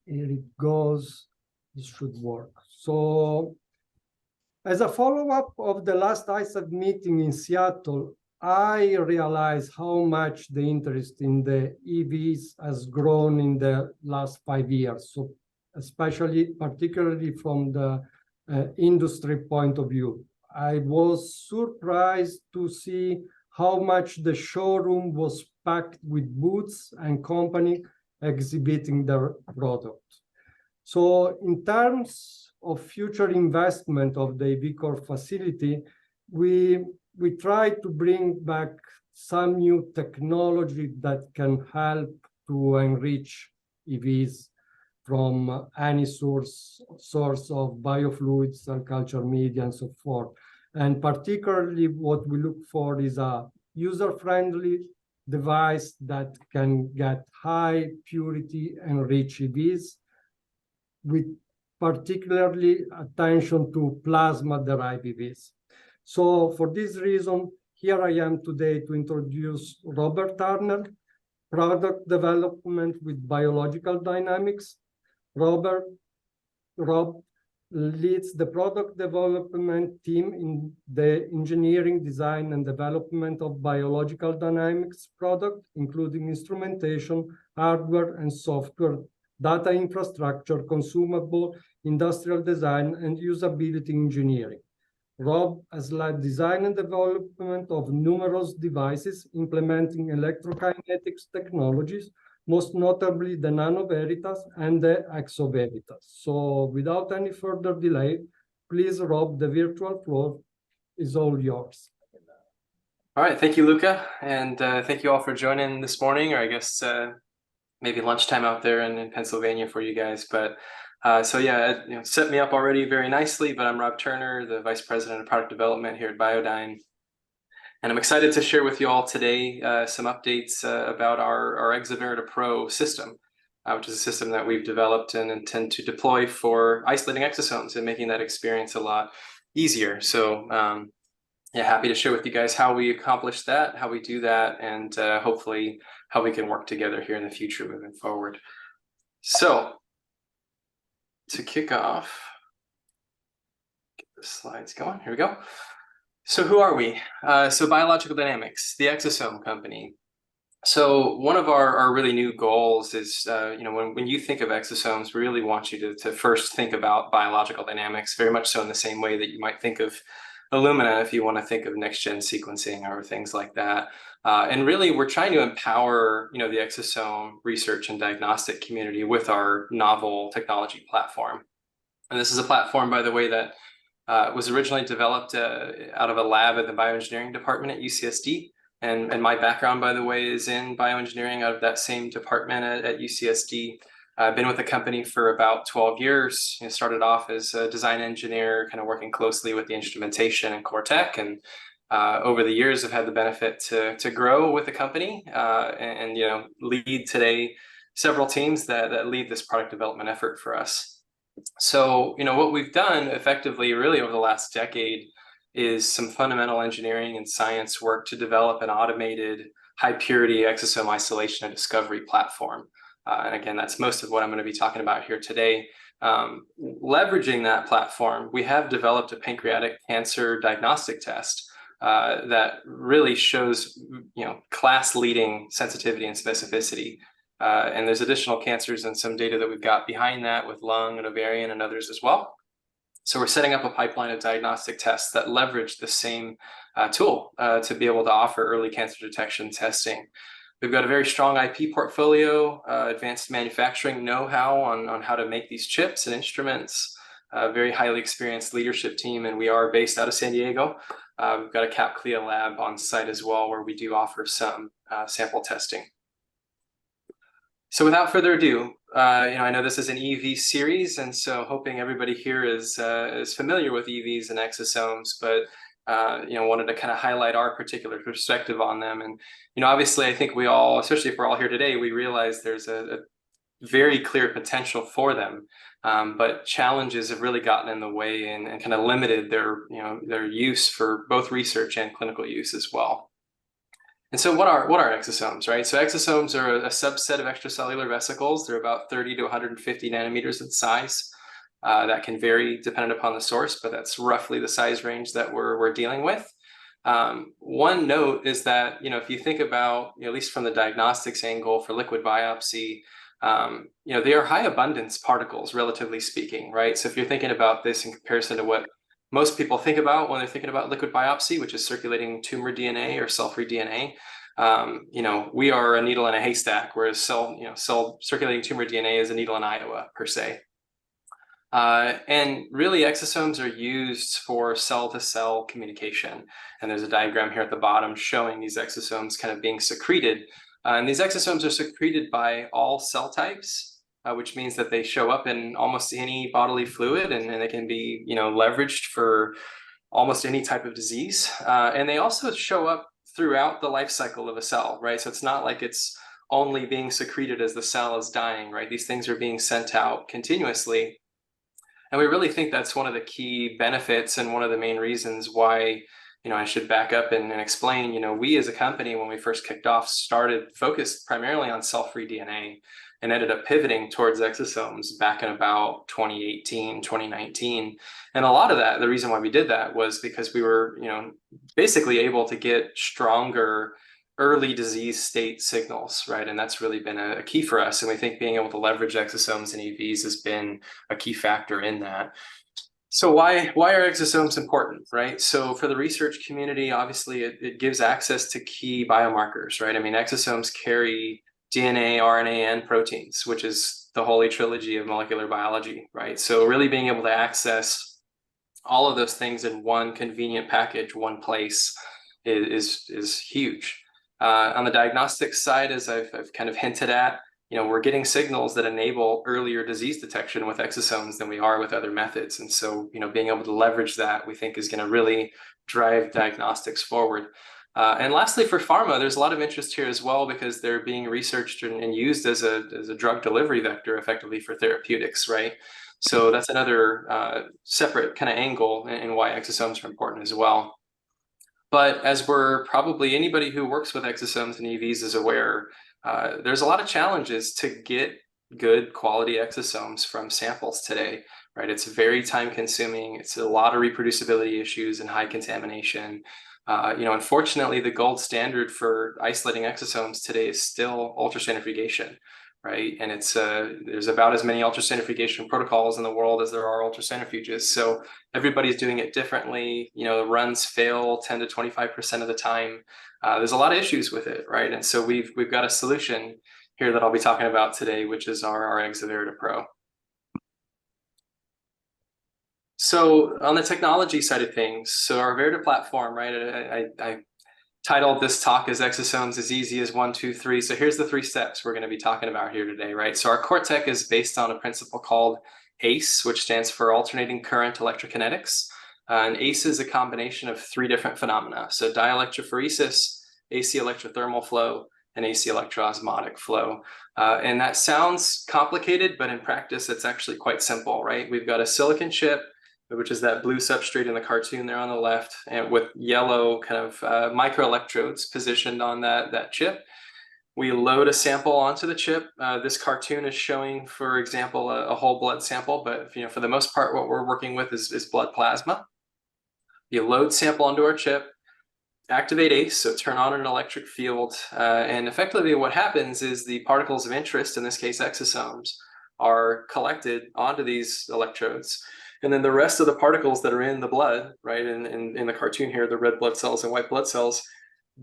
here it goes. This should work. So as a follow-up of the last ISAB meeting in Seattle, I realized how much the interest in the EVs has grown in the last 5 years. So particularly from the industry point of view. I was surprised to see how much the showroom was packed with booths and companies exhibiting their product. So in terms of future investment of the EV core facility, we try to bring back some new technology that can help to enrich EVs from any source of biofluids, cell culture media, and so forth. And particularly what we look for is a user-friendly device that can get high purity enriched EVs, with particularly attention to plasma-derived EVs. So for this reason, here I am today to introduce Robert Turner, product development with biological dynamics. Rob leads the product development team in the engineering, design, and development of biological dynamics product, including instrumentation, hardware and software, data infrastructure, consumable, industrial design, and usability engineering. Rob has led design and development of numerous devices implementing electrokinetics technologies, most notably the NanoVeritas and the ExoVeritas. So without any further delay, please, Rob, the virtual floor is all yours. All right, thank you, Luca, and thank you all for joining this morning, or I guess maybe lunchtime out there in Pennsylvania for you guys. But so yeah, set me up already very nicely, but I'm Rob Turner, the Vice President of Product Development here at Biodyne. And I'm excited to share with you all today some updates about our ExoVerita Pro system, which is a system that we've developed and intend to deploy for isolating exosomes and making that experience a lot easier. So yeah, happy to share with you guys how we accomplish that, how we do that, and hopefully how we can work together here in the future moving forward. So to kick off, get the slides going. Here we go. So who are we? So Biological Dynamics, the exosome company. So one of our really new goals is, when you think of exosomes, we really want you to first think about biological dynamics, very much so in the same way that you might think of Illumina if you want to think of next-gen sequencing or things like that. And really, we're trying to empower, the exosome research and diagnostic community with our novel technology platform. And this is a platform, by the way, that was originally developed out of a lab at the bioengineering department at UCSD. And my background, by the way, is in bioengineering out of that same department at UCSD. I've been with the company for about 12 years. Started off as a design engineer, kind of working closely with the instrumentation and core tech. And over the years, I've had the benefit to grow with the company and lead today several teams that lead this product development effort for us. So, what we've done effectively really over the last decade is some fundamental engineering and science work to develop an automated high purity exosome isolation and discovery platform. And again, that's most of what I'm going to be talking about here today. Leveraging that platform, we have developed a pancreatic cancer diagnostic test that really shows, class-leading sensitivity and specificity. And there's additional cancers and some data that we've got behind that with lung and ovarian and others as well. So we're setting up a pipeline of diagnostic tests that leverage the same tool to be able to offer early cancer detection testing. We've got a very strong IP portfolio, advanced manufacturing know-how on how to make these chips and instruments, a very highly experienced leadership team, and we are based out of San Diego. We've got a CAP-CLIA lab on site as well, where we do offer some sample testing. So without further ado, I know this is an EV series, and so hoping everybody here is familiar with EVs and exosomes, but wanted to kind of highlight our particular perspective on them. And obviously, I think we all, especially if we're all here today, we realize there's a very clear potential for them, but challenges have really gotten in the way and kind of limited their use for both research and clinical use as well. And so what are exosomes, right? So exosomes are a subset of extracellular vesicles. They're about 30 to 150 nanometers in size. That can vary dependent upon the source, but that's roughly the size range that we're dealing with. One note is that, if you think about, at least from the diagnostics angle for liquid biopsy, they are high abundance particles, relatively speaking, right? So if you're thinking about this in comparison to what most people think about when they're thinking about liquid biopsy, which is circulating tumor DNA or cell-free DNA, we are a needle in a haystack, whereas cell circulating tumor DNA is a needle in Iowa per se. And really, exosomes are used for cell-to-cell communication. And there's a diagram here at the bottom showing these exosomes kind of being secreted. And these exosomes are secreted by all cell types, which means that they show up in almost any bodily fluid, and they can be, leveraged for almost any type of disease. And they also show up throughout the life cycle of a cell, right? So it's not like it's only being secreted as the cell is dying, right? These things are being sent out continuously. And we really think that's one of the key benefits and one of the main reasons why, I should back up and explain, we as a company, when we first kicked off, started focused primarily on cell-free DNA and ended up pivoting towards exosomes back in about 2018, 2019. And a lot of that, the reason why we did that was because we were, basically able to get stronger early disease state signals, right? And that's really been a key for us. And we think being able to leverage exosomes and EVs has been a key factor in that. So why are exosomes important, right? So for the research community, obviously it gives access to key biomarkers, right? I mean, exosomes carry DNA, RNA, and proteins, which is the holy trilogy of molecular biology, right? So really being able to access all of those things in one convenient package, one place, is huge. On the diagnostics side, as I've kind of hinted at, we're getting signals that enable earlier disease detection with exosomes than we are with other methods. And so, being able to leverage that, we think, is going to really drive diagnostics forward. And lastly, for pharma, there's a lot of interest here as well, because they're being researched and used as a drug delivery vector effectively for therapeutics, right? So that's another separate kind of angle in why exosomes are important as well. But as probably anybody who works with exosomes and EVs is aware, there's a lot of challenges to get good quality exosomes from samples today, right? It's very time consuming. It's a lot of reproducibility issues and high contamination. Unfortunately, the gold standard for isolating exosomes today is still ultracentrifugation, right? And there's about as many ultracentrifugation protocols in the world as there are ultracentrifuges. So everybody's doing it differently. The runs fail 10 to 25% of the time. There's a lot of issues with it, right? And so we've got a solution here that I'll be talking about today, which is our ExoVerita Pro. So on the technology side of things, so our Verita platform, right? I titled this talk as Exosomes as Easy as 1, 2, 3. So here's the 3 steps we're going to be talking about here today, right? So our core tech is based on a principle called ACE, which stands for alternating current electrokinetics. And ACE is a combination of 3 different phenomena. So dielectrophoresis, AC electrothermal flow, and AC electroosmotic flow. And that sounds complicated, but in practice, it's actually quite simple, right? We've got a silicon chip, which is that blue substrate in the cartoon there on the left, and with yellow kind of microelectrodes positioned on that chip. We load a sample onto the chip. This cartoon is showing, for example, a whole blood sample, but for the most part, what we're working with is blood plasma. You load sample onto our chip, activate ACE, so turn on an electric field, and effectively what happens is the particles of interest, in this case exosomes, are collected onto these electrodes. And then the rest of the particles that are in the blood, right, in the cartoon here, the red blood cells and white blood cells,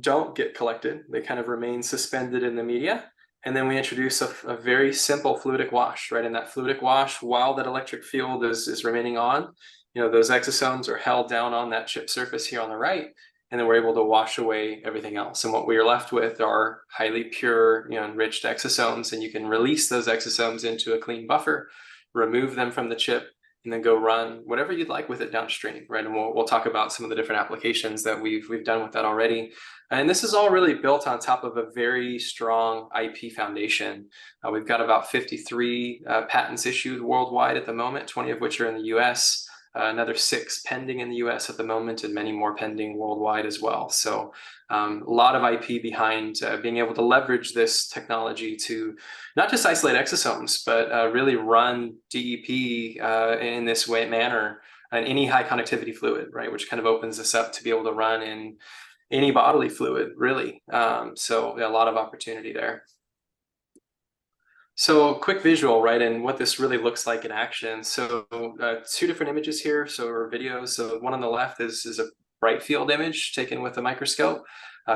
don't get collected. They kind of remain suspended in the media. And then we introduce a very simple fluidic wash, right? In that fluidic wash, while that electric field is remaining on, those exosomes are held down on that chip surface here on the right, and then we're able to wash away everything else. And what we are left with are highly pure, enriched exosomes, and you can release those exosomes into a clean buffer, remove them from the chip, and then go run whatever you'd like with it downstream, right? And we'll talk about some of the different applications that we've done with that already. And this is all really built on top of a very strong IP foundation. We've got about 53 patents issued worldwide at the moment, 20 of which are in the US. another 6 pending in the US at the moment, and many more pending worldwide as well. So a lot of IP behind being able to leverage this technology to not just isolate exosomes, but really run DEP in this manner in any high conductivity fluid, right? Which kind of opens us up to be able to run in any bodily fluid, really. So a lot of opportunity there. So quick visual, right, and what this really looks like in action. So 2 different images here, or videos. So one on the left is a bright field image taken with a microscope.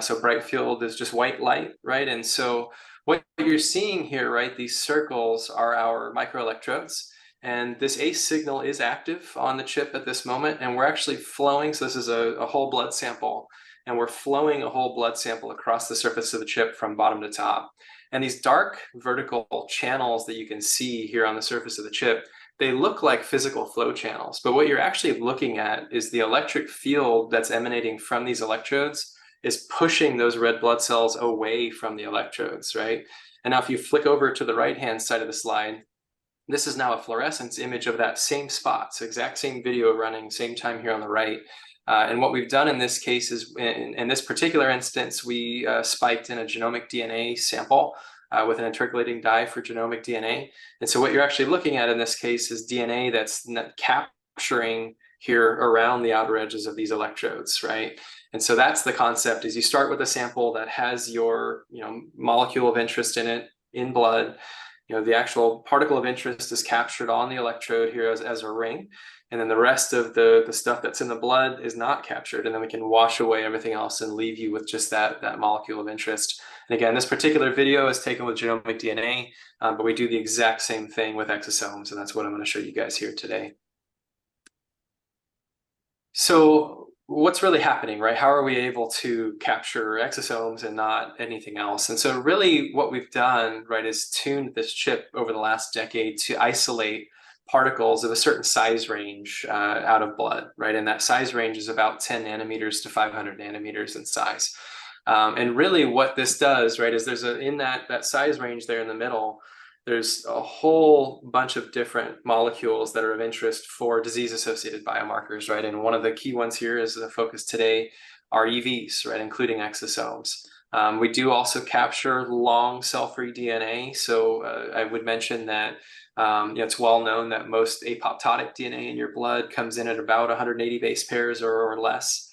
So bright field is just white light, right? And so what you're seeing here, right, these circles are our microelectrodes. And this ACE signal is active on the chip at this moment, and we're actually flowing. So this is a whole blood sample, and we're flowing a whole blood sample across the surface of the chip from bottom to top. And these dark vertical channels that you can see here on the surface of the chip, they look like physical flow channels. But what you're actually looking at is the electric field that's emanating from these electrodes is pushing those red blood cells away from the electrodes, right? And now if you flick over to the right-hand side of the slide, this is now a fluorescence image of that same spot. So exact same video running, same time here on the right. And what we've done in this case is, in this particular instance, we spiked in a genomic DNA sample with an intercalating dye for genomic DNA. And so what you're actually looking at in this case is DNA that's capturing here around the outer edges of these electrodes, right? And so that's the concept, is you start with a sample that has your molecule of interest in it in blood. The actual particle of interest is captured on the electrode here as a ring. And then the rest of the stuff that's in the blood is not captured. And then we can wash away everything else and leave you with just that molecule of interest. And again, this particular video is taken with genomic DNA, but we do the exact same thing with exosomes. And that's what I'm going to show you guys here today. So what's really happening, right? How are we able to capture exosomes and not anything else? And so really what we've done, right, is tuned this chip over the last decade to isolate particles of a certain size range out of blood, right? And that size range is about 10 nanometers to 500 nanometers in size. And really what this does, right, is there's in that size range there in the middle, there's a whole bunch of different molecules that are of interest for disease-associated biomarkers, right? And one of the key ones here is the focus today are EVs, right, including exosomes. We do also capture long cell-free DNA. So I would mention that it's well known that most apoptotic DNA in your blood comes in at about 180 base pairs or less.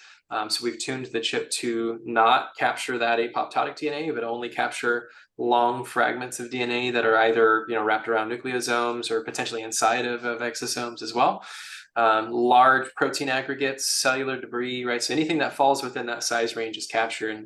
So we've tuned the chip to not capture that apoptotic DNA, but only capture long fragments of DNA that are either wrapped around nucleosomes or potentially inside of exosomes as well. Large protein aggregates, cellular debris, right? So anything that falls within that size range is captured.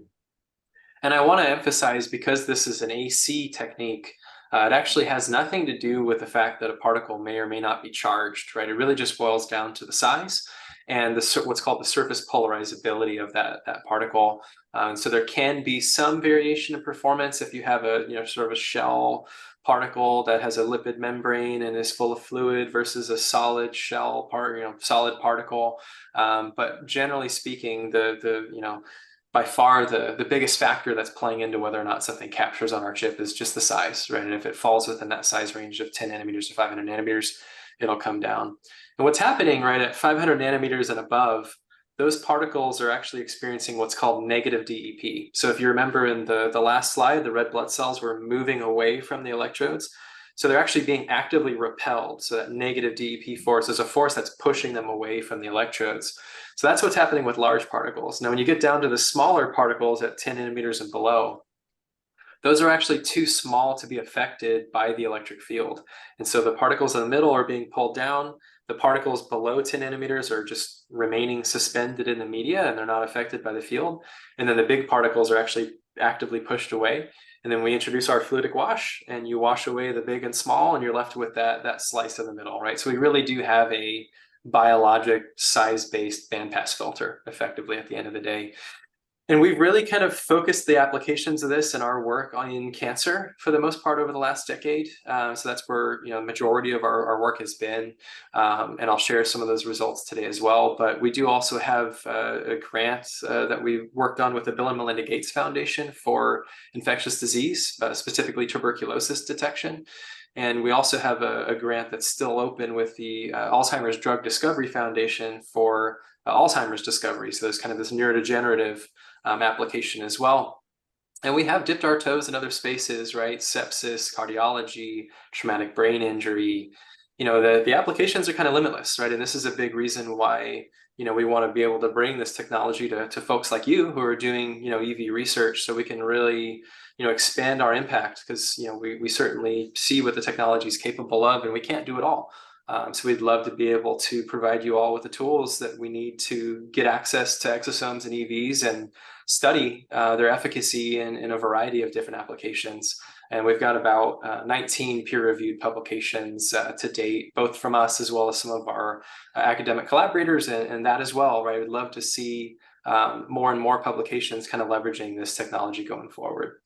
And I want to emphasize, because this is an AC technique, it actually has nothing to do with the fact that a particle may or may not be charged, right? It really just boils down to the size and what's called the surface polarizability of that particle. So there can be some variation in performance if you have a sort of a shell particle that has a lipid membrane and is full of fluid versus a solid shell solid particle. But generally speaking, by far the biggest factor that's playing into whether or not something captures on our chip is just the size, right? And if it falls within that size range of 10 nanometers to 500 nanometers, it'll come down. And what's happening, right, at 500 nanometers and above, those particles are actually experiencing what's called negative DEP. So if you remember in the last slide, the red blood cells were moving away from the electrodes. So they're actually being actively repelled. So that negative DEP force is a force that's pushing them away from the electrodes. So that's what's happening with large particles. Now, when you get down to the smaller particles at 10 nanometers and below, those are actually too small to be affected by the electric field. And so the particles in the middle are being pulled down. The particles below 10 nanometers are just remaining suspended in the media, and they're not affected by the field. And then the big particles are actually actively pushed away. And then we introduce our fluidic wash, and you wash away the big and small, and you're left with that slice in the middle, right? So we really do have a biologic size-based bandpass filter effectively at the end of the day. And we've really kind of focused the applications of this in our work in cancer for the most part over the last decade. So that's where the majority of our work has been. And I'll share some of those results today as well. But we do also have a grant that we worked on with the Bill and Melinda Gates Foundation for infectious disease, specifically tuberculosis detection. And we also have a grant that's still open with the Alzheimer's Drug Discovery Foundation for Alzheimer's discovery. So there's kind of this neurodegenerative application as well. And we have dipped our toes in other spaces, right? Sepsis, cardiology, traumatic brain injury. The applications are kind of limitless, right? And this is a big reason why, we want to be able to bring this technology to folks like you who are doing, EV research, so we can really, expand our impact, because, we certainly see what the technology is capable of, and we can't do it all. So we'd love to be able to provide you all with the tools that we need to get access to exosomes and EVs and study their efficacy in a variety of different applications. And we've got about 19 peer-reviewed publications to date, both from us as well as some of our academic collaborators, and that as well, right? We'd love to see more and more publications kind of leveraging this technology going forward.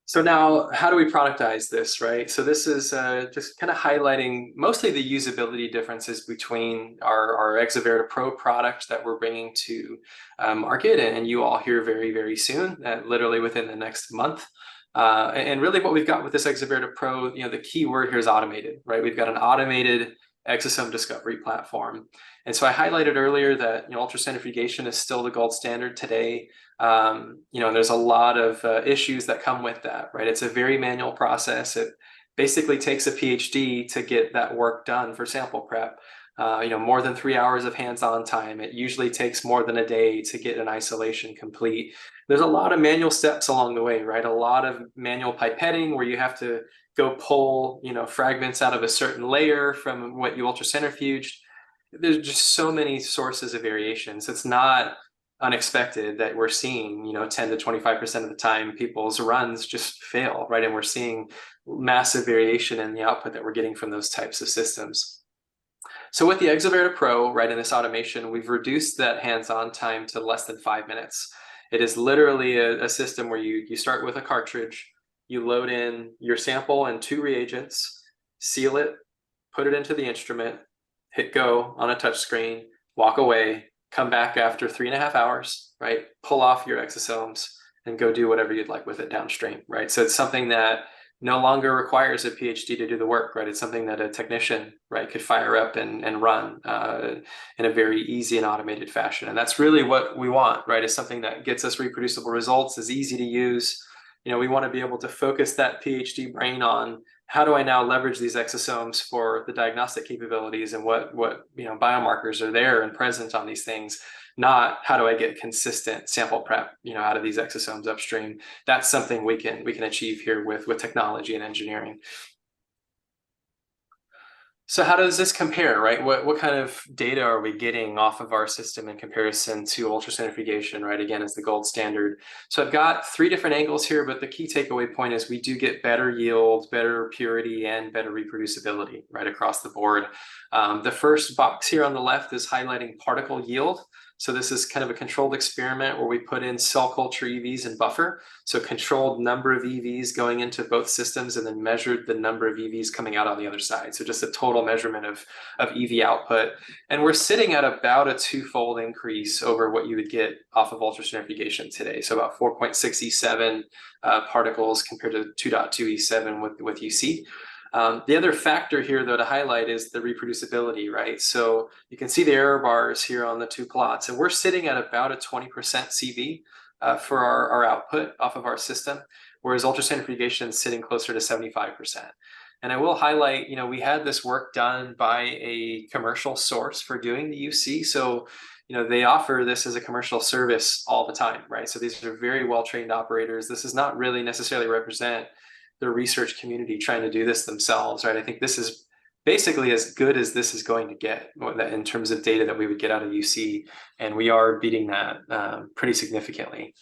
So now, how do we productize this, right? So this is just kind of highlighting mostly the usability differences between our ExoVerita Pro product that we're bringing to market, and you all hear very, very soon, literally within the next month. And really what we've got with this ExoVerita Pro, the key word here is automated, right? We've got an automated exosome discovery platform. And so I highlighted earlier that ultracentrifugation is still the gold standard today. And there's a lot of issues that come with that, right? It's a very manual process. It basically takes a PhD to get that work done for sample prep. More than 3 hours of hands-on time. It usually takes more than a day to get an isolation complete. There's a lot of manual steps along the way, right? A lot of manual pipetting where you have to go pull, fragments out of a certain layer from what you ultracentrifuged. There's just so many sources of variations. It's not unexpected that we're seeing, 10 to 25% of the time people's runs just fail, right? And we're seeing massive variation in the output that we're getting from those types of systems. So with the ExoVerita Pro, right, in this automation, we've reduced that hands-on time to less than 5 minutes. It is literally a system where you start with a cartridge, you load in your sample and 2 reagents, seal it, put it into the instrument, hit go on a touch screen, walk away, come back after 3.5 hours, right? Pull off your exosomes and go do whatever you'd like with it downstream, right? So it's something that no longer requires a PhD to do the work, right? It's something that a technician, right, could fire up and run in a very easy and automated fashion. And that's really what we want, right? Is something that gets us reproducible results, is easy to use. We want to be able to focus that PhD brain on how do I now leverage these exosomes for the diagnostic capabilities, and what biomarkers are there and present on these things, not how do I get consistent sample prep out of these exosomes upstream. That's something we can achieve here with technology and engineering. So how does this compare, right? What kind of data are we getting off of our system in comparison to ultracentrifugation, right? Again, as the gold standard. So I've got 3 different angles here, but the key takeaway point is we do get better yield, better purity, and better reproducibility right across the board. The first box here on the left is highlighting particle yield. So this is kind of a controlled experiment where we put in cell culture EVs and buffer. So controlled number of EVs going into both systems, and then measured the number of EVs coming out on the other side. So just a total measurement of EV output. And we're sitting at about a 2-fold increase over what you would get off of ultracentrifugation today. So about 4.6 E7 particles compared to 2.2 E7 with UC. The other factor here, though, to highlight is the reproducibility, right? So you can see the error bars here on the 2 plots, and we're sitting at about a 20% CV for our output off of our system, whereas ultracentrifugation is sitting closer to 75%. And I will highlight, we had this work done by a commercial source for doing the UC. So, they offer this as a commercial service all the time, right? So these are very well-trained operators. This does not really necessarily represent the research community trying to do this themselves, right? I think this is basically as good as this is going to get in terms of data that we would get out of UC, and we are beating that pretty significantly.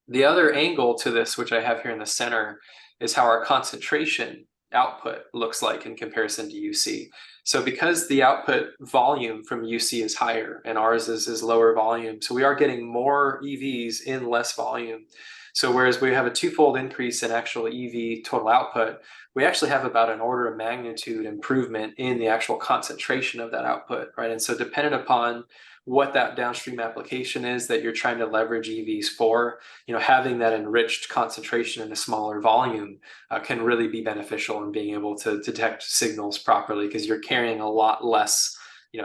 The other angle to this, which I have here in the center, is how our concentration output looks like in comparison to UC. So because the output volume from UC is higher and ours is lower volume, so we are getting more EVs in less volume. So whereas we have a twofold increase in actual EV total output, we actually have about an order of magnitude improvement in the actual concentration of that output, right? And so dependent upon what that downstream application is that you're trying to leverage EVs for, having that enriched concentration in a smaller volume can really be beneficial in being able to detect signals properly, because you're carrying a lot less,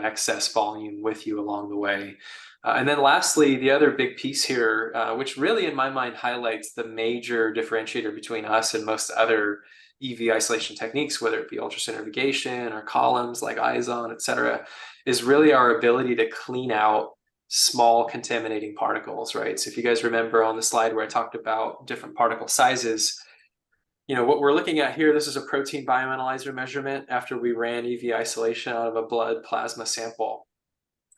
excess volume with you along the way. And then lastly, the other big piece here, which really in my mind highlights the major differentiator between us and most other EV isolation techniques, whether it be ultracentrifugation or columns like Ison, et cetera, is really our ability to clean out small contaminating particles, right? So if you guys remember on the slide where I talked about different particle sizes, what we're looking at here, this is a protein bioanalyzer measurement after we ran EV isolation out of a blood plasma sample.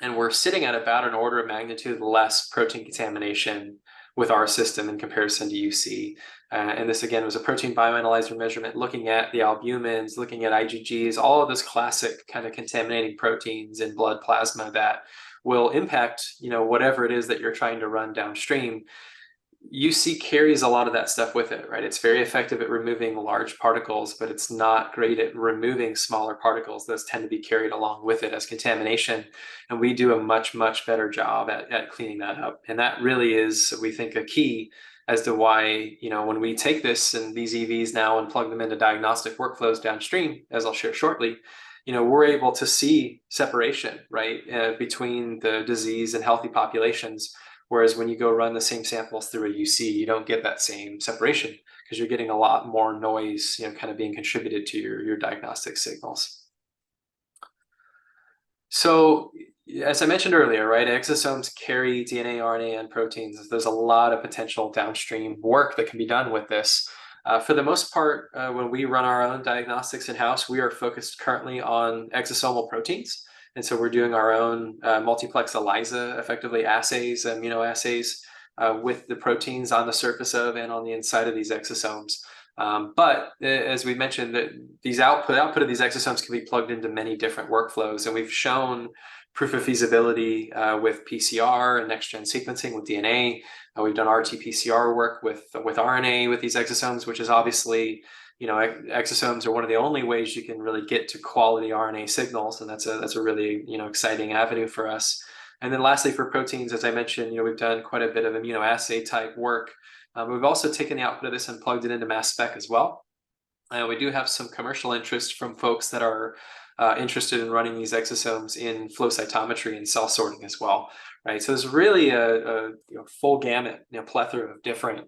And we're sitting at about an order of magnitude less protein contamination with our system in comparison to UC. And this, again, was a protein bioanalyzer measurement looking at the albumins, looking at IgGs, all of those classic kind of contaminating proteins in blood plasma that will impact, whatever it is that you're trying to run downstream. UC carries a lot of that stuff with it, right? It's very effective at removing large particles, but it's not great at removing smaller particles. Those tend to be carried along with it as contamination. And we do a much, much better job at cleaning that up. And that really is, we think, a key as to why, when we take this and these EVs now and plug them into diagnostic workflows downstream, as I'll share shortly, we're able to see separation, right, between the disease and healthy populations. Whereas when you go run the same samples through a UC, you don't get that same separation because you're getting a lot more noise, kind of being contributed to your diagnostic signals. So as I mentioned earlier, right, exosomes carry DNA, RNA, and proteins. There's a lot of potential downstream work that can be done with this. For the most part, when we run our own diagnostics in-house, we are focused currently on exosomal proteins. And so we're doing our own multiplex ELISA, effectively assays, immunoassays with the proteins on the surface of and on the inside of these exosomes. But as we mentioned, that these output of these exosomes can be plugged into many different workflows. And we've shown proof of feasibility with PCR and next-gen sequencing with DNA. We've done RT-PCR work with RNA with these exosomes, which is obviously, exosomes are one of the only ways you can really get to quality RNA signals, and that's a really exciting avenue for us. And then lastly, for proteins, as I mentioned, we've done quite a bit of immunoassay type work. We've also taken the output of this and plugged it into mass spec as well. We do have some commercial interest from folks that are interested in running these exosomes in flow cytometry and cell sorting as well, right? So there's really a full gamut, plethora of different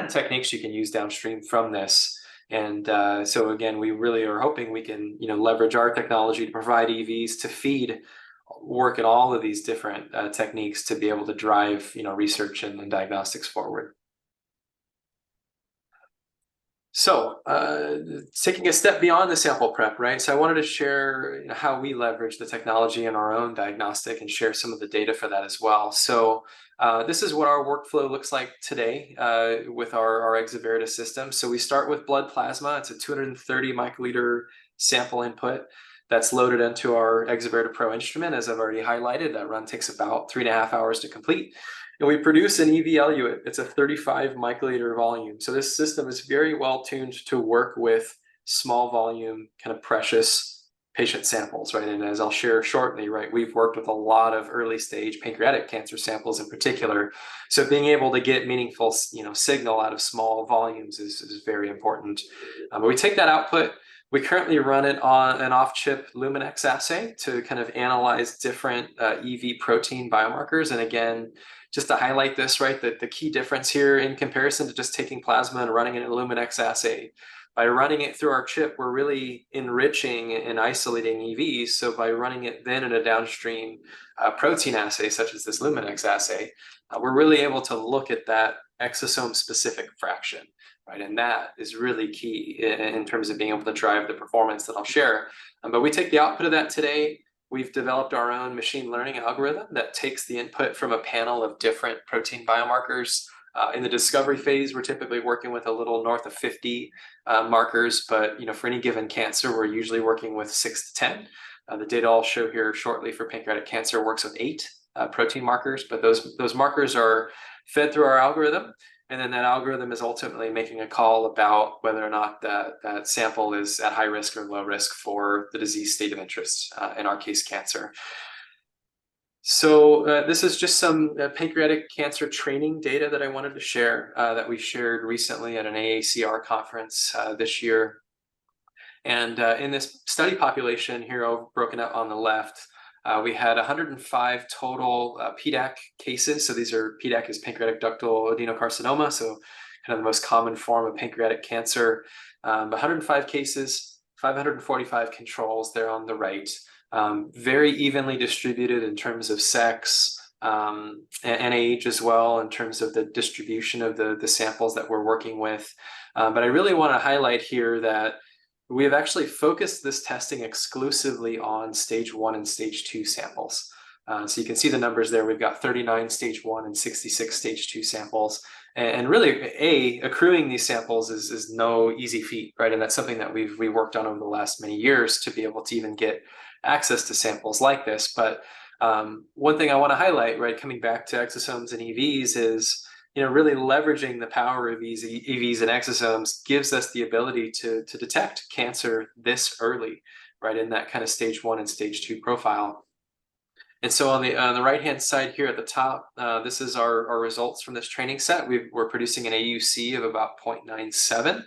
techniques you can use downstream from this. And so again, we really are hoping we can, leverage our technology to provide EVs to feed work in all of these different techniques to be able to drive, research and diagnostics forward. So taking a step beyond the sample prep, right? So I wanted to share how we leverage the technology in our own diagnostic and share some of the data for that as well. So this is what our workflow looks like today with our ExoVerita system. So we start with blood plasma. It's a 230 microliter sample input that's loaded into our ExoVerita Pro instrument. As I've already highlighted, that run takes about 3.5 hours to complete. And we produce an EV eluate. It's a 35 microliter volume. So this system is very well tuned to work with small volume, kind of precious patient samples, right? And as I'll share shortly, right, we've worked with a lot of early stage pancreatic cancer samples in particular. So being able to get meaningful, signal out of small volumes is very important. But we take that output. We currently run it on an off-chip Luminex assay to kind of analyze different EV protein biomarkers. And again, just to highlight this, right, the key difference here in comparison to just taking plasma and running it in a Luminex assay, by running it through our chip, we're really enriching and isolating EVs. So by running it then in a downstream protein assay, such as this Luminex assay, we're really able to look at that exosome-specific fraction, right? And that is really key in terms of being able to drive the performance that I'll share. But we take the output of that today. We've developed our own machine learning algorithm that takes the input from a panel of different protein biomarkers. In the discovery phase, we're typically working with a little north of 50 markers, but for any given cancer, we're usually working with 6 to 10. The data I'll show here shortly for pancreatic cancer works with 8 protein markers, but those markers are fed through our algorithm. And then that algorithm is ultimately making a call about whether or not that sample is at high risk or low risk for the disease state of interest, in our case, cancer. So this is just some pancreatic cancer training data that I wanted to share, that we shared recently at an AACR conference this year. And in this study population here, broken out on the left, we had 105 total PDAC cases. So these are, PDAC is pancreatic ductal adenocarcinoma, so kind of the most common form of pancreatic cancer. 105 cases, 545 controls there on the right. Very evenly distributed in terms of sex, and age as well, in terms of the distribution of the samples that we're working with. But I really want to highlight here that we have actually focused this testing exclusively on stage 1 and stage 2 samples. So you can see the numbers there. We've got 39 stage 1 and 66 stage 2 samples. And really, accruing these samples is no easy feat, right? And that's something that we worked on over the last many years to be able to even get access to samples like this. But one thing I want to highlight, right, coming back to exosomes and EVs, is really leveraging the power of these EVs and exosomes gives us the ability to detect cancer this early, right, in that kind of stage 1 and stage 2 profile. And so on the right-hand side here at the top, this is our results from this training set. We're producing an AUC of about 0.97.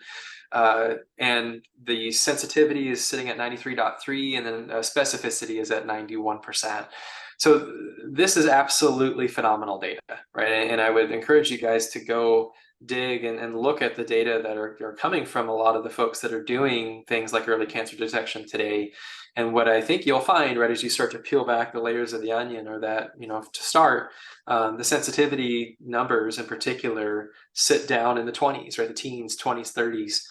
And the sensitivity is sitting at 93.3, and then specificity is at 91%. So this is absolutely phenomenal data, right? And I would encourage you guys to go dig and look at the data that are coming from a lot of the folks that are doing things like early cancer detection today. And what I think you'll find, right, as you start to peel back the layers of the onion, are that, to start, the sensitivity numbers in particular sit down in the 20s, right, the teens, 20s, 30s.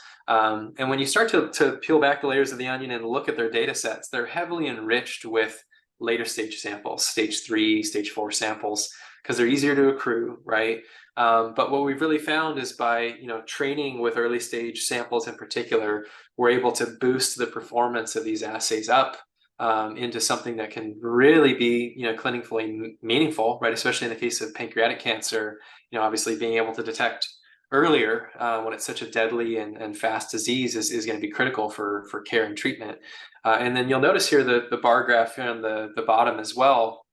And when you start to peel back the layers of the onion and look at their data sets, they're heavily enriched with later stage samples, stage 3, stage 4 samples, because they're easier to accrue, right? But what we've really found is by training with early stage samples in particular, we're able to boost the performance of these assays up into something that can really be clinically meaningful, right? Especially in the case of pancreatic cancer, obviously being able to detect earlier when it's such a deadly and fast disease is going to be critical for care and treatment. And then you'll notice here the bar graph on the bottom as well.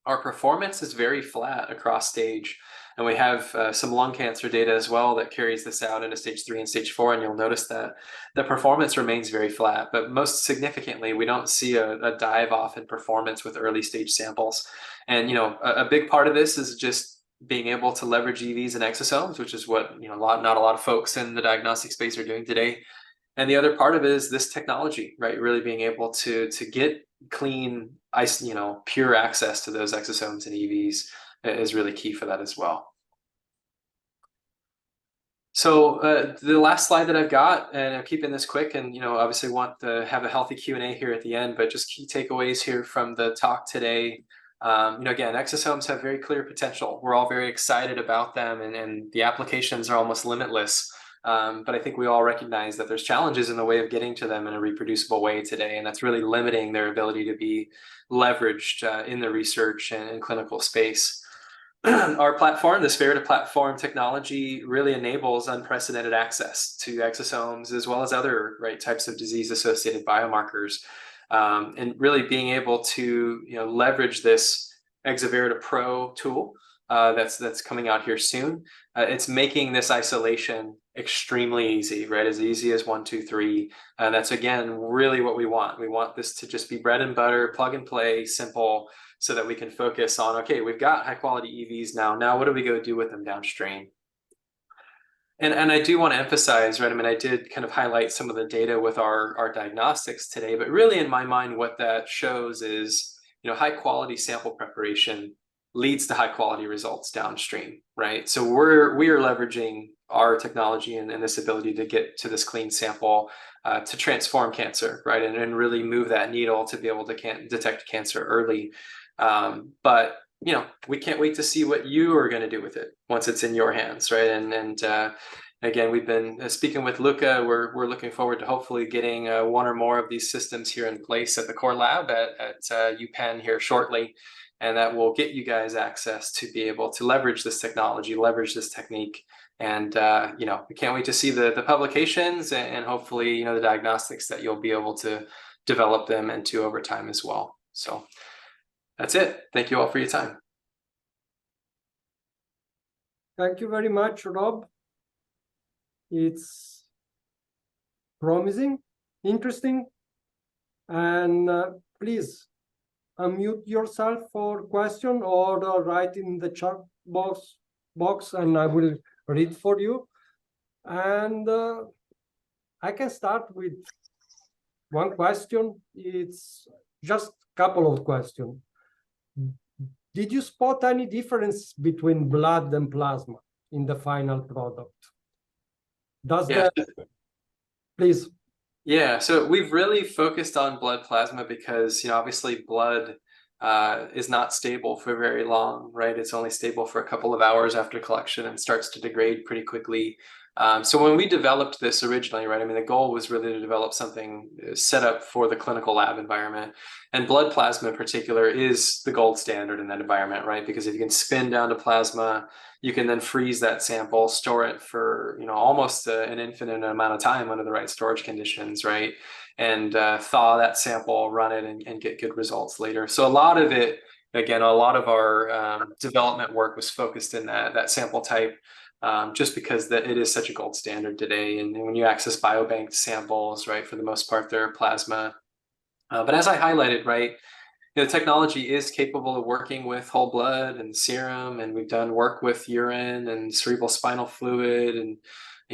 Our performance is very flat across stage. And we have some lung cancer data as well that carries this out into stage 3 and stage 4. And you'll notice that the performance remains very flat. But most significantly, we don't see a dive off in performance with early stage samples. And a big part of this is just being able to leverage EVs and exosomes, which is what not a lot of folks in the diagnostic space are doing today. And the other part of it is this technology, right? Really being able to get clean, pure access to those exosomes and EVs is really key for that as well. So the last slide that I've got, and I'm keeping this quick, and obviously want to have a healthy Q&A here at the end, but just key takeaways here from the talk today. Again, exosomes have very clear potential. We're all very excited about them, and the applications are almost limitless. But I think we all recognize that there's challenges in the way of getting to them in a reproducible way today, and that's really limiting their ability to be leveraged in the research and clinical space. Our platform, the ExoVerita platform technology, really enables unprecedented access to exosomes as well as other types of disease-associated biomarkers, and really being able to leverage this ExoVerita Pro tool that's coming out here soon. It's making this isolation extremely easy, right? As easy as 1, 2, 3. And that's, again, really what we want. We want this to just be bread and butter, plug and play, simple, so that we can focus on, okay, we've got high quality EVs now. Now, what do we go do with them downstream? And I do want to emphasize, right? I mean, I did kind of highlight some of the data with our diagnostics today, but really in my mind, what that shows is, high quality sample preparation leads to high quality results downstream, right? So we are leveraging our technology and this ability to get to this clean sample to transform cancer, right? And really move that needle to be able to detect cancer early. But we can't wait to see what you are going to do with it once it's in your hands, right? And again, we've been speaking with Luca. We're looking forward to hopefully getting one or more of these systems here in place at the core lab at UPenn here shortly. And that will get you guys access to be able to leverage this technology, leverage this technique, And we can't wait to see the publications and hopefully the diagnostics that you'll be able to develop them into over time as well. So that's it. Thank you all for your time. Thank you very much, Rob. It's promising, interesting, and please unmute yourself for question or write in the chat box and I will read for you. And I can start with one question. It's just a couple of questions. Did you spot any difference between blood and plasma in the final product? Please. Yeah, so we've really focused on blood plasma because, obviously blood is not stable for very long, right? It's only stable for a couple of hours after collection and starts to degrade pretty quickly. So when we developed this originally, right, the goal was really to develop something set up for the clinical lab environment. And blood plasma in particular is the gold standard in that environment, right? Because if you can spin down to plasma, you can then freeze that sample, store it for, almost an infinite amount of time under the right storage conditions, right? And thaw that sample, run it, and get good results later. So a lot of it, again, a lot of our development work was focused in that sample type. Just because it is such a gold standard today. And when you access biobank samples, right, for the most part, they're plasma. But as I highlighted, right, the technology is capable of working with whole blood and serum, and we've done work with urine and cerebral spinal fluid and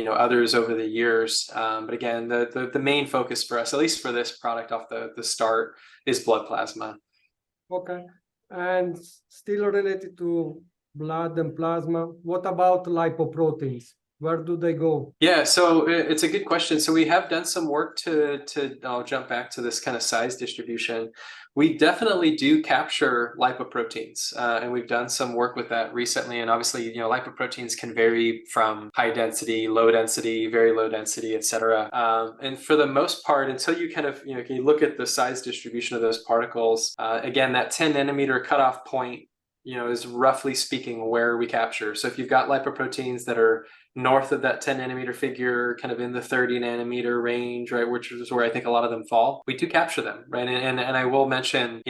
others over the years. But again, the main focus for us, at least for this product off the start, is blood plasma. Okay, and still related to blood and plasma, what about lipoproteins? Where do they go? Yeah, so it's a good question. So we have done some work to I'll jump back to this kind of size distribution. We definitely do capture lipoproteins, and we've done some work with that recently. And obviously, lipoproteins can vary from high density, low density, very low density, et cetera. And for the most part, until you kind of, can you look at the size distribution of those particles, again, that 10 nanometer cutoff point, is roughly speaking where we capture. So if you've got lipoproteins that are north of that 10 nanometer figure, kind of in the 30 nanometer range, right, which is where I think a lot of them fall, we do capture them, right? And I will mention,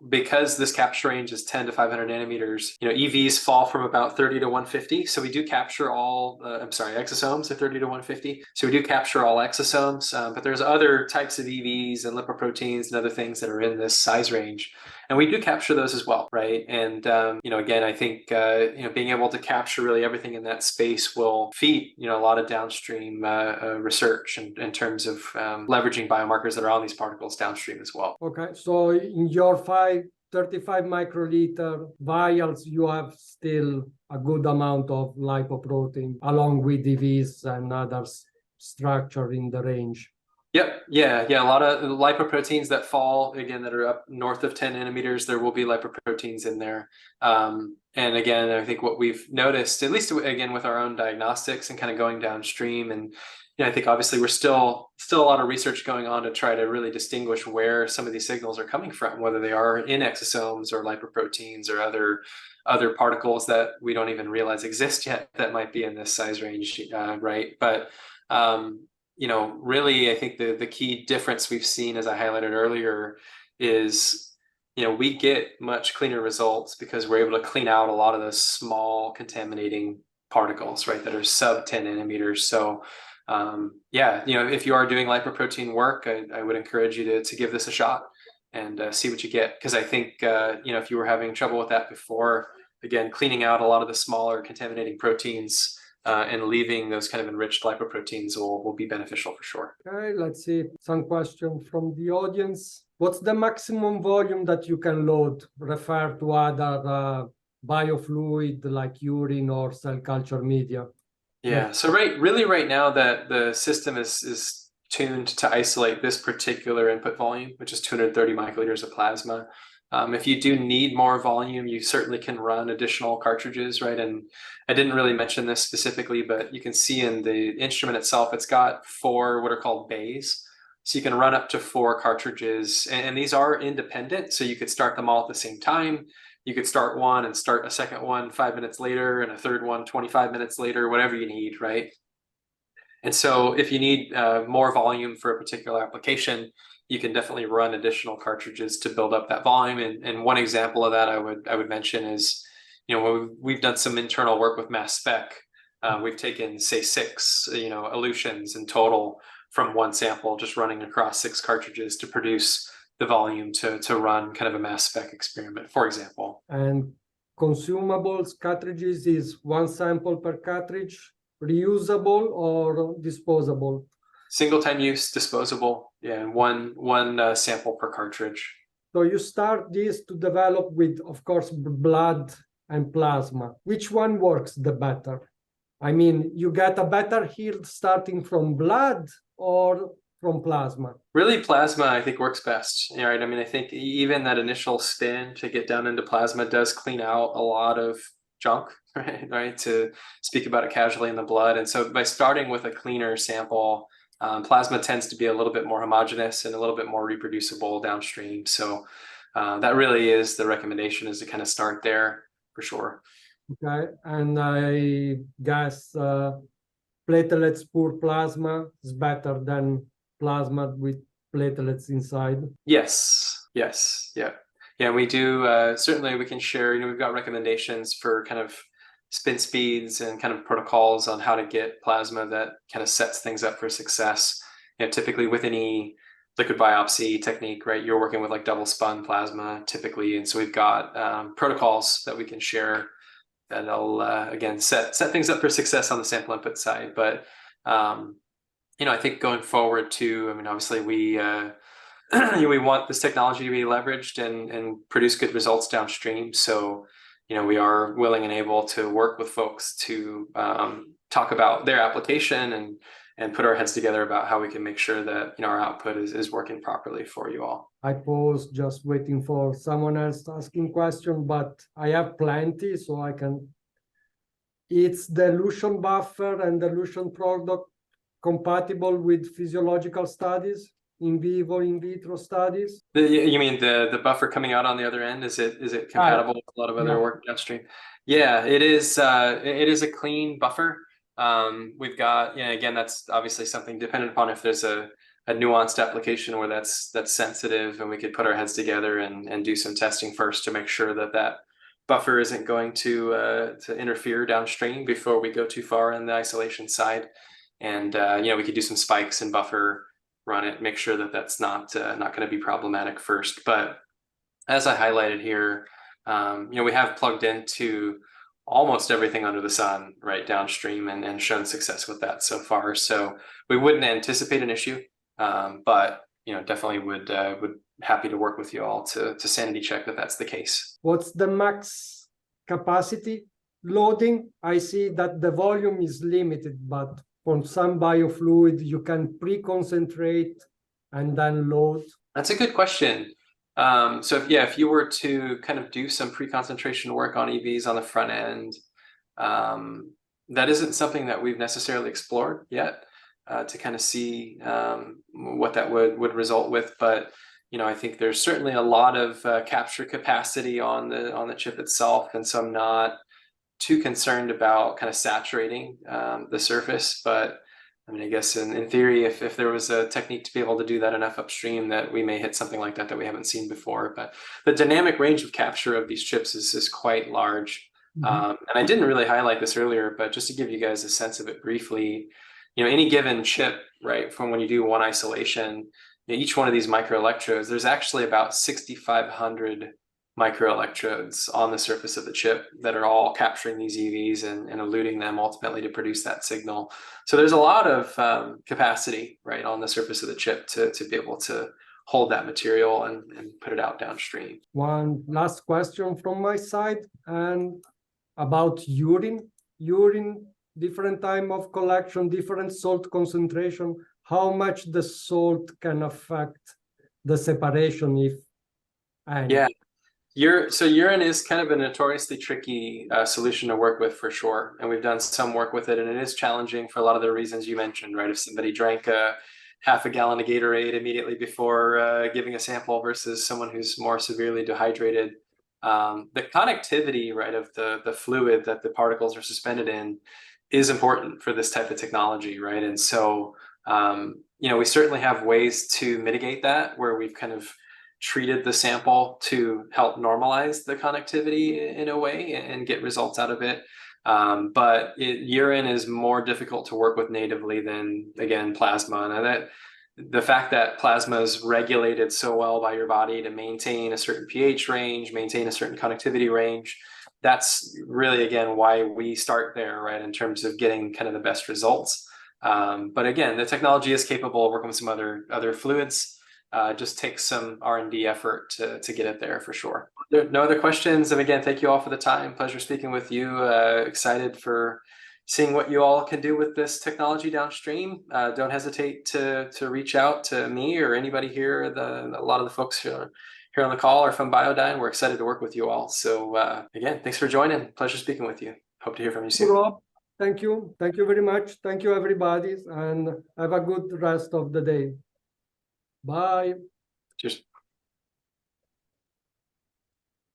because this capture range is 10 to 500 nanometers, EVs fall from about 30 to 150. So we do capture all, exosomes are 30 to 150. So we do capture all exosomes, but there's other types of EVs and lipoproteins and other things that are in this size range. And we do capture those as well, right? And, again, I think, being able to capture really everything in that space will feed, a lot of downstream research in terms of leveraging biomarkers that are on these particles downstream as well. Okay, so in your 35 microliter vials, you have still a good amount of lipoprotein along with EVs and other structure in the range. Yep. Yeah. A lot of lipoproteins that fall, again, that are up north of 10 nanometers, there will be lipoproteins in there. And again, I think what we've noticed, at least again with our own diagnostics and kind of going downstream, and I think obviously we're still a lot of research going on to try to really distinguish where some of these signals are coming from, whether they are in exosomes or lipoproteins or other particles that we don't even realize exist yet that might be in this size range, right? But really, I think the key difference we've seen, as I highlighted earlier, is, we get much cleaner results because we're able to clean out a lot of those small contaminating particles, right, that are sub 10 nanometers. So, if you are doing lipoprotein work, I would encourage you to give this a shot and see what you get. Because I think, if you were having trouble with that before, again, cleaning out a lot of the smaller contaminating proteins and leaving those kind of enriched lipoproteins will be beneficial for sure. Okay, let's see some question from the audience. What's the maximum volume that you can load? Refer to other biofluid like urine or cell culture media. Yeah, so right now that the system is tuned to isolate this particular input volume, which is 230 microliters of plasma. If you do need more volume, you certainly can run additional cartridges, right? And I didn't really mention this specifically, but you can see in the instrument itself, it's got 4 what are called bays. So you can run up to 4 cartridges, and these are independent. So you could start them all at the same time. you could start one and start a second one 5 minutes later and a third one 25 minutes later, whatever you need, right? And so if you need more volume for a particular application, you can definitely run additional cartridges to build up that volume. And one example of that I would mention is, when we've done some internal work with mass spec, we've taken, say, 6, elutions in total from one sample, just running across 6 cartridges to produce the volume to run kind of a mass spec experiment, for example. And consumables cartridges is 1 sample per cartridge, reusable or disposable? Single time use, disposable. Yeah, one sample per cartridge. So you start this to develop with, of course, blood and plasma. Which one works the better? I mean, you get a better yield starting from blood or from plasma? Really, plasma, I think, works best. Right? I mean, I think even that initial spin to get down into plasma does clean out a lot of junk, right? To speak about it casually in the blood. And so by starting with a cleaner sample, plasma tends to be a little bit more homogeneous and a little bit more reproducible downstream. So that really is the recommendation, is to kind of start there for sure. Okay, and I guess platelets poor plasma is better than plasma with platelets inside. Yes, yeah. We do, certainly we can share, we've got recommendations for kind of spin speeds and kind of protocols on how to get plasma that kind of sets things up for success. Typically with any liquid biopsy technique, right, you're working with like double spun plasma typically. And so we've got protocols that we can share that'll, again, set things up for success on the sample input side. But, I think going forward too, I mean, obviously we want this technology to be leveraged and produce good results downstream. So, we are willing and able to work with folks to talk about their application and put our heads together about how we can make sure that our output is working properly for you all. I pause just waiting for someone else asking question, but I have plenty, so I can. It's the elution buffer and the elution product compatible with physiological studies, in vivo, in vitro studies? You mean the buffer coming out on the other end? Is it compatible with a lot of other work downstream? Yeah, it is. It is a clean buffer. We've got, again, that's obviously something dependent upon if there's a nuanced application where that's sensitive, and we could put our heads together and do some testing first to make sure that buffer isn't going to interfere downstream before we go too far in the isolation side. And we could do some spikes and buffer, run it, make sure that's not going to be problematic first. But as I highlighted here, we have plugged into almost everything under the sun right downstream and shown success with that so far. So we wouldn't anticipate an issue, but definitely would happy to work with you all to sanity check that that's the case. What's the max capacity loading? I see that the volume is limited, but from some biofluid you can pre-concentrate and then load. That's a good question. So if you were to kind of do some pre-concentration work on EVs on the front end, that isn't something that we've necessarily explored yet to kind of see what that would result with. But I think there's certainly a lot of capture capacity on the chip itself, and so I'm not too concerned about kind of saturating the surface. But I mean, I guess in theory, if there was a technique to be able to do that enough upstream, that we may hit something like that we haven't seen before. But the dynamic range of capture of these chips is quite large. And I didn't really highlight this earlier, but just to give you guys a sense of it briefly, any given chip, right, from when you do one isolation, each one of these microelectrodes, there's actually about 6,500 microelectrodes on the surface of the chip that are all capturing these EVs and eluting them ultimately to produce that signal. So there's a lot of capacity right on the surface of the chip to be able to hold that material and put it out downstream. One last question from my side, and about urine, different time of collection, different salt concentration, how much the salt can affect the separation, if any? Yeah. Urine is kind of a notoriously tricky solution to work with for sure. And we've done some work with it, and it is challenging for a lot of the reasons you mentioned, right? If somebody drank half a gallon of Gatorade immediately before giving a sample versus someone who's more severely dehydrated, the connectivity, right, of the fluid that the particles are suspended in is important for this type of technology, right? And so, we certainly have ways to mitigate that, where we've kind of treated the sample to help normalize the connectivity in a way and get results out of it. But urine is more difficult to work with natively than, again, plasma. And the fact that plasma is regulated so well by your body to maintain a certain pH range, maintain a certain connectivity range, that's really, again, why we start there, right, in terms of getting kind of the best results. But again, the technology is capable of working with some other fluids. Just takes some R&D effort to get it there for sure. No other questions. And again, thank you all for the time. Pleasure speaking with you. Excited for seeing what you all can do with this technology downstream. Don't hesitate to reach out to me or anybody here. A lot of the folks here on the call are from Biodyne. We're excited to work with you all. So again, thanks for joining. Pleasure speaking with you. Hope to hear from you soon. Rob, thank you. Thank you very much. Thank you, everybody, and have a good rest of the day. Bye. Cheers.